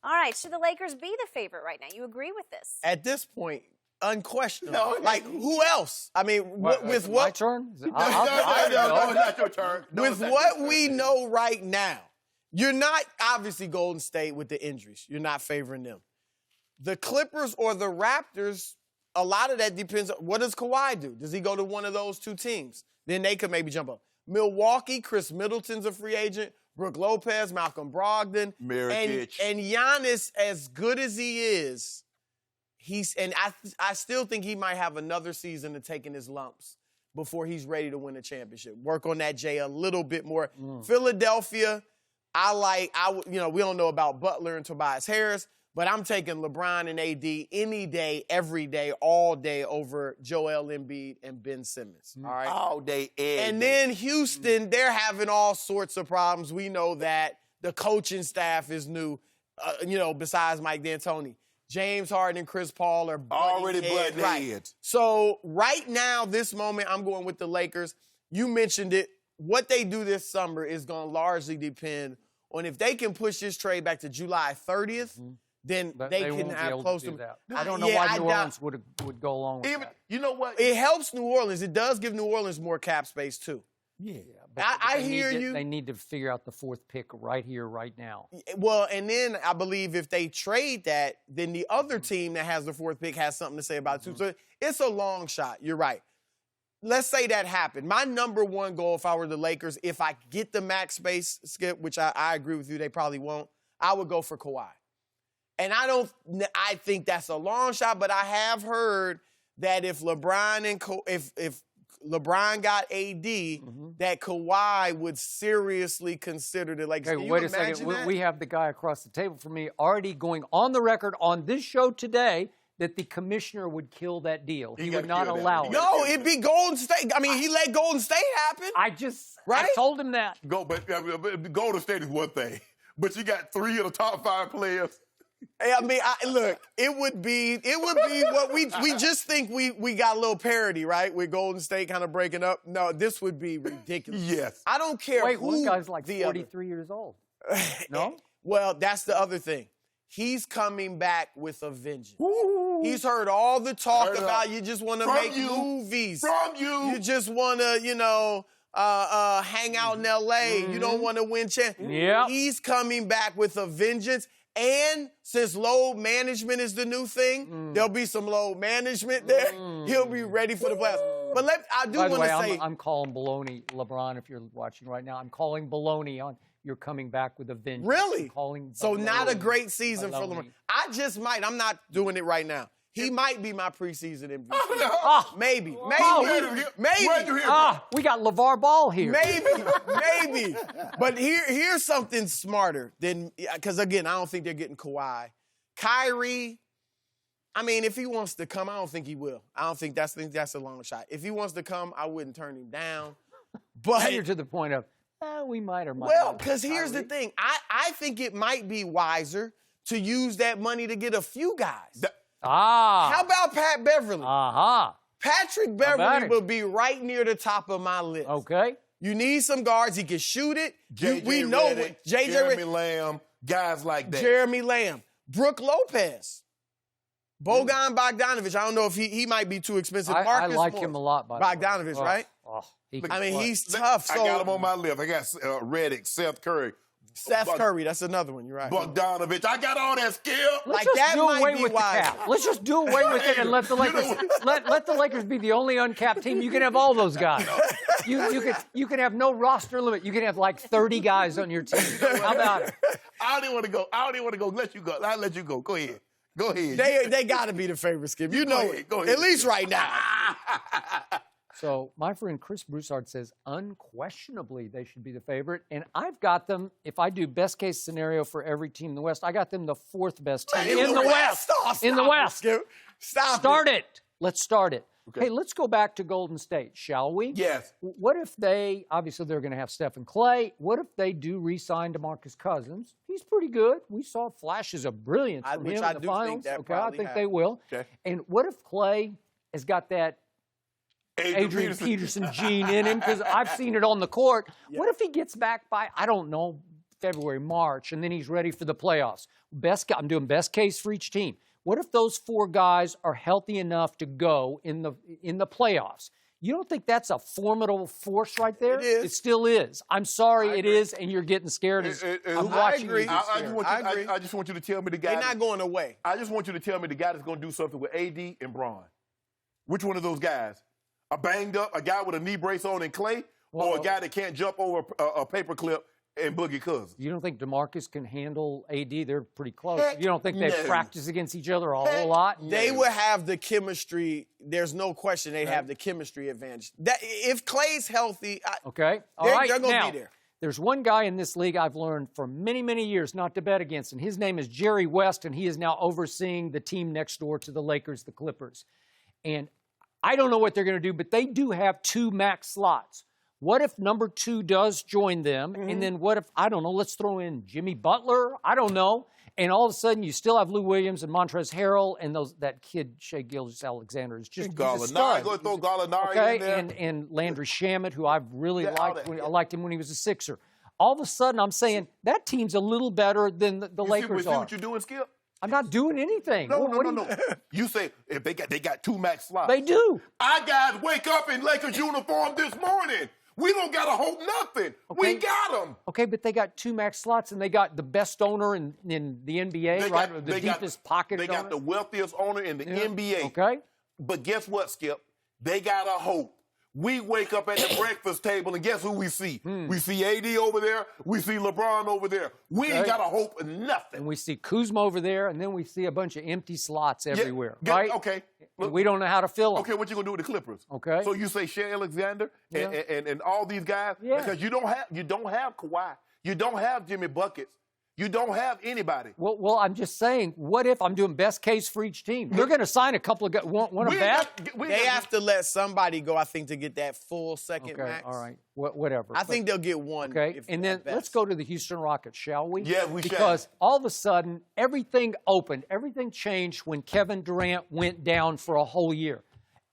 All right, should the Lakers be the favorite right now? You agree with this? At this point, unquestionable. Like, who else? I mean, with what? My turn? No, it's not your turn. With what we know right now, you're not, obviously, Golden State with the injuries. You're not favoring them. The Clippers or the Raptors, a lot of that depends on what does Kawhi do? Does he go to one of those two teams? Then they could maybe jump up. Milwaukee, Chris Middleton's a free agent. Brooke Lopez, Malcolm Brogdon. And Giannis, as good as he is, I still think he might have another season of taking his lumps before he's ready to win a championship. Work on that, Jay, a little bit more. Philadelphia, we don't know about Butler and Tobias Harris, but I'm taking LeBron and AD any day, every day, all day over Joel Embiid and Ben Simmons. All right? All day, every day. And then Houston, they're having all sorts of problems. We know that the coaching staff is new, besides Mike D'Antoni. James Harden and Chris Paul are already butting right. heads. So right now, this moment, I'm going with the Lakers. You mentioned it. What they do this summer is going to largely depend on if they can push this trade back to July 30th, then they can have close to that. I don't know why New Orleans would go along with that. You know what? It helps New Orleans. It does give New Orleans more cap space, too. Yeah. But I hear you. They need to figure out the fourth pick right here, right now. Well, and then I believe if they trade that, then the other team that has the fourth pick has something to say about it, too. So it's a long shot. You're right. Let's say that happened. My number one goal, if I were the Lakers, if I get the max space, Skip, which I agree with you, they probably won't, I would go for Kawhi. And I think that's a long shot, but I have heard that if LeBron if LeBron got AD, that Kawhi would seriously consider the Lakers. Okay, wait a second. We have the guy across the table from me already going on the record on this show today that the commissioner would kill that deal. He would not allow it. No, it'd be Golden State. I mean, he let Golden State happen. I told him that. Golden State is one thing, but you got 3 of the top 5 players. I mean, look, it would be what we just think we got a little parity, right? With Golden State kind of breaking up. No, this would be ridiculous. Yes. I don't care Wait, who one guy's like the 43 years old. No? Well, that's the other thing. He's coming back with a vengeance. Ooh. He's heard all the talk about you just want to make movies. From you. You just want to, hang out in L.A. You don't want to win championships. Yeah. He's coming back with a vengeance. And since load management is the new thing, there'll be some load management there. He'll be ready for the playoffs. But I do want to say... I'm calling baloney, LeBron, if you're watching right now. I'm calling baloney on you're coming back with a vengeance. Really? So not a great season for LeBron. I just might. I'm not doing it right now. He might be my preseason MVP. Oh, no. Maybe. Where'd you hear from? We got LeVar Ball here. Maybe. But here's something smarter than, because again, I don't think they're getting Kawhi. Kyrie, I mean, if he wants to come, I don't think he will. I think that's a long shot. If he wants to come, I wouldn't turn him down. But now you're to the point of, we might or might not. Well, because here's the thing. I think it might be wiser to use that money to get a few guys. How about Pat Beverly? Patrick Beverly will be right near the top of my list. Okay. You need some guards. He can shoot it. We know it. Jeremy Lamb, guys like that. Jeremy Lamb. Brooke Lopez. Bojan Bogdanovic. I don't know if he might be too expensive. I like him a lot, by the way. Bogdanovic, right? He's tough. I got him on my list. I got Redick, Seth Curry. Seth Curry, that's another one. You're right. Bogdanovic, I got all that skill. Let's just do away with the cap. Let's just do away with it and let the Lakers let the Lakers be the only uncapped team. You can have all those guys. You can have no roster limit. You can have like 30 guys on your team. How about it? I don't want to go. Let you go. I'll let you go. Go ahead. They got to be the favorite, Skip. You know it. Go ahead. At least right now. So my friend Chris Broussard says unquestionably they should be the favorite. And I've got them, if I do best case scenario for every team in the West, I got them the 4th best team in the West. In the West. Start it. Let's start it. Okay. Hey, let's go back to Golden State, shall we? Yes. What if obviously they're going to have Steph and Clay. What if they do re-sign DeMarcus Cousins? He's pretty good. We saw flashes of brilliance from him in the finals. I think they will. Okay. And what if Clay has got that Adrian Peterson gene in him, because I've seen it on the court. Yeah. What if he gets back by, I don't know, February, March, and then he's ready for the playoffs. I'm doing best case for each team. What if those 4 guys are healthy enough to go in the playoffs? You don't think that's a formidable force right there? It is. It still is. I'm sorry, it is, and you're getting scared. I'm watching agree. you get scared. I just want you to tell me the guy. They're not going away. I just want you to tell me the guy that's going to do something with AD and Bron. Which one of those guys? A banged up, a guy with a knee brace on and Clay, or a guy that can't jump over a paperclip and Boogie Cousins? You don't think DeMarcus can handle AD? They're pretty close. Heck You don't think they no. practice against each other a whole lot? They would have the chemistry. There's no question they'd have the chemistry advantage. That if Clay's healthy, Okay. All they're right. going to Now, be there. there's one guy in this league I've learned for many, many years not to bet against, and his name is Jerry West, and he is now overseeing the team next door to the Lakers, the Clippers. And I don't know what they're going to do, but they do have 2 max slots. What if number 2 does join them? And then what if, I don't know, let's throw in Jimmy Butler? I don't know. And all of a sudden, you still have Lou Williams and Montrezl Harrell and that kid, Shai Gilgeous-Alexander, is just he's a stud. Going to throw Gallinari in there. And Landry Shamet, who I've really liked. that. I liked him when he was a Sixer. All of a sudden, I'm saying that team's a little better than the Lakers see are. what you're doing, Skip? I'm not doing anything. No. What do you- You say if they got 2 max slots. They do. Our guys wake up in Lakers uniform this morning. We don't got to hope nothing. We got them. Okay, but they got 2 max slots, and they got the best owner in the NBA, right? The deepest pocket. They got the wealthiest owner in the NBA. Okay. But guess what, Skip? They got to hope. We wake up at the breakfast table, and guess who we see? We see AD over there. We see LeBron over there. We ain't got to hope nothing. And we see Kuzma over there, and then we see a bunch of empty slots everywhere, Yeah, right? okay. And we don't know how to fill them. Okay, what you gonna do with the Clippers? Okay. So you say Shai Alexander and all these guys because you don't have Kawhi, you don't have Jimmy Buckets, you don't have anybody. Well, I'm just saying, what if I'm doing best case for each team? They're going to sign a couple of guys. Want to bet? They have to let somebody go, I think, to get that full second Okay, max. all right, whatever. I think they'll get one. Okay, and then at best. let's go to the Houston Rockets, shall we? Yeah, we shall. Because all of a sudden, everything opened, everything changed when Kevin Durant went down for a whole year.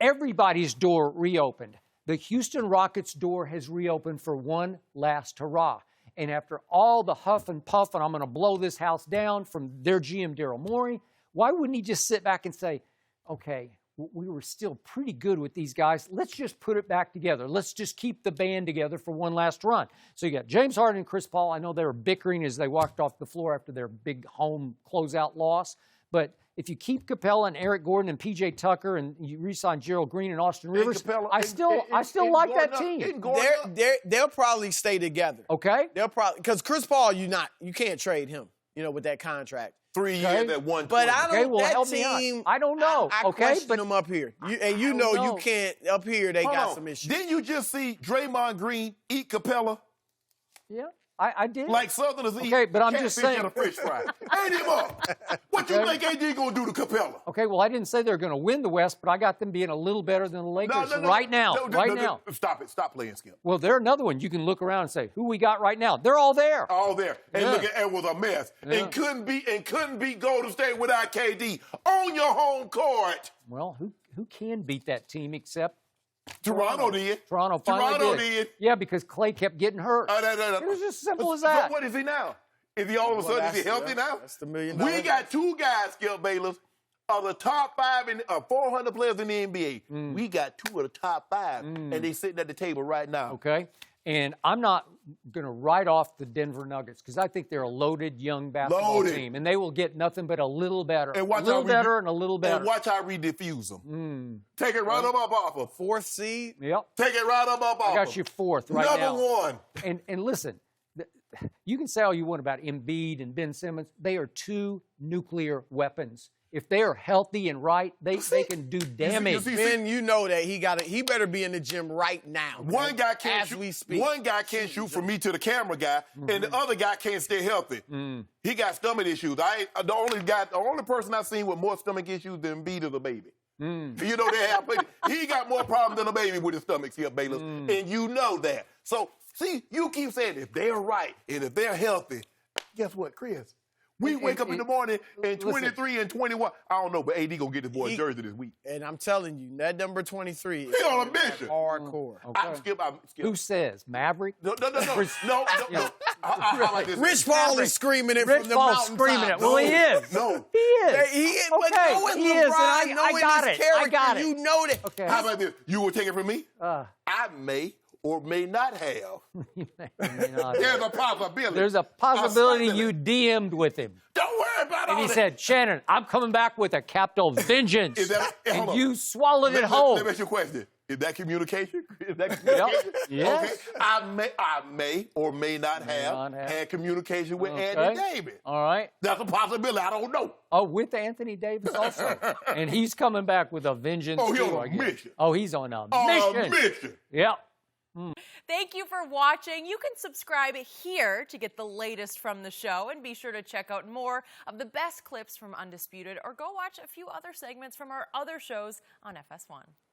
Everybody's door reopened. The Houston Rockets' door has reopened for one last hurrah. And after all the huff and puff, and I'm going to blow this house down from their GM, Daryl Morey, why wouldn't he just sit back and say, okay, we were still pretty good with these guys. Let's just put it back together. Let's just keep the band together for one last run. So you got James Harden and Chris Paul. I know they were bickering as they walked off the floor after their big home closeout loss. But if you keep Capella and Eric Gordon and P.J. Tucker and you re-sign Gerald Green and Austin Rivers, I still like that team. They'll probably stay together. Okay. They'll probably because Chris Paul, you can't trade him. With that contract. 3 years at 1. But I don't. Okay, well, that help me team, out. I don't know. I question them up here. You can't up here. They got some issues. Didn't you just see Draymond Green eat Capella? Yeah. I did. Like Southerners eat but I'm just catfish saying. and a fish fry. Ain't him up. What you think AD gonna do to Capella? Okay, well, I didn't say they're going to win the West, but I got them being a little better than the Lakers right now. Now. Stop it. Stop playing, Skip. Well, they're another one. You can look around and say, who we got right now? They're all there. All there. And Yeah. look at it was a mess. Yeah. And couldn't beat Golden State without KD on your home court. Well, who can beat that team except Toronto did. Toronto finally Toronto did. did. Yeah, because Clay kept getting hurt. It was just simple as that. So what is he now? Is he all of a sudden is he healthy now? That's the $1 million. We got 2 guys, Skip Bayless, of the top 5 in 400 players in the NBA. We got 2 of the top 5, and they sitting at the table right now. Okay? And I'm not going to write off the Denver Nuggets because I think they're a loaded young basketball team, and they will get nothing but a little better. And watch a little how better and a little better. And watch how we diffuse them. Take it right up off of. 4th seed. Yep. Take it right up off I got of. you 4th right now. Number 1. And listen, you can say all you want about Embiid and Ben Simmons. They are 2 nuclear weapons. If they are healthy and right, they can do damage. Ben, you know that he better be in the gym right now. One guy can't as shoot. we speak. One guy can't shoot from me to the camera guy, and the other guy can't stay healthy. He got stomach issues. The only person I've seen with more stomach issues than Embiid is a baby. You know they have. He got more problems than a baby with his stomach here, Bayless, and you know that. So see, you keep saying if they're right and if they're healthy, guess what, Chris? We wake up in the morning and listen. 23 and 21. I don't know, but AD gonna get this boy a jersey this week. And I'm telling you, that number 23 He on a mission. hardcore. Okay. I'm skip. Who says? Maverick? No. I like this. Rich Paul is screaming it Rich from the Paul's mountaintop. screaming it. Well, he is. No. He is. He is. But Okay, knowing he is, and LeBron, I knowing got his it. character, I got it. you know that. Okay. How about this? You will take it from me? Uh, I may or may not have. you may not. There's a possibility. There's a possibility you DM'd with him. Don't worry about all And he that. said, Shannon, I'm coming back with a capital vengeance. Is that- hold and on. you swallowed it Let whole. me ask you a question. Is that communication? Is that communication? Yes. Okay. I may or may not have had communication with Andy Davis. All right. That's a possibility. I don't know. Oh, with Anthony Davis also. And he's coming back with a vengeance. Oh, he's too, on I a guess. mission. Oh, he's on a On mission. a mission. Yep. Thank you for watching. You can subscribe here to get the latest from the show, and be sure to check out more of the best clips from Undisputed, or go watch a few other segments from our other shows on FS1.